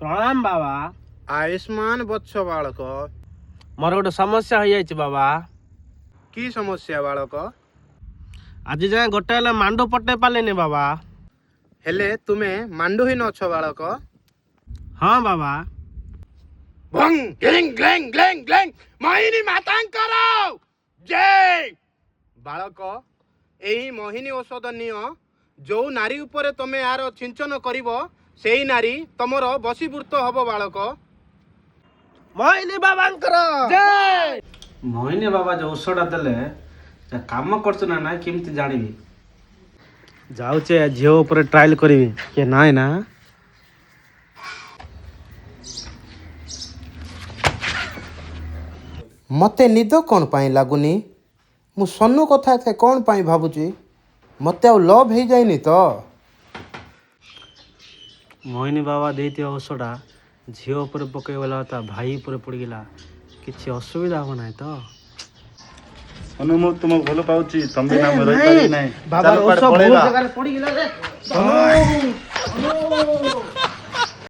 प्रणाम बाबा। आयुष्मान बच्च बालक मोर गोटे समस्या हो जाइए बाबा। की समस्या बालक आज जाए गोटे हेले मांडू पटे पालिनी बाबा। हेले तुमे मांडुहीन अछ बालक हाँ बाबा। भंग ग्लेंग ग्लेंग ग्लेंग ग्लेंग मोहिनी मातांकर जय बालक एही मोहिनी औषध नियो जो नारी उपरे तमे यार चिंतन करिवो सेही नारी तमर बशीभूत हब बालक मोहिनी बाबा जय। मोहिनी बाबा जो औषध देले काम करछ ना ना केमती जानिबी। जाउचे झियो ऊपर ट्रायल करिवि के नाय ना। मते निद कौन पाई लागुनी मु सन्नु कथा थे कौन पाई भाबुची मते आ लव हे जाइनी तो मोहिनी बाबा देते औषधा झियो ऊपर पकईला भाई ऊपर पड़गला किसी असुविधा हो ना तो अनु मु तुमको भल पाउची तंबे नाम रही पारी नाही बाबा चल औषध पड़ेगा बहुत जगह पड़गला रे।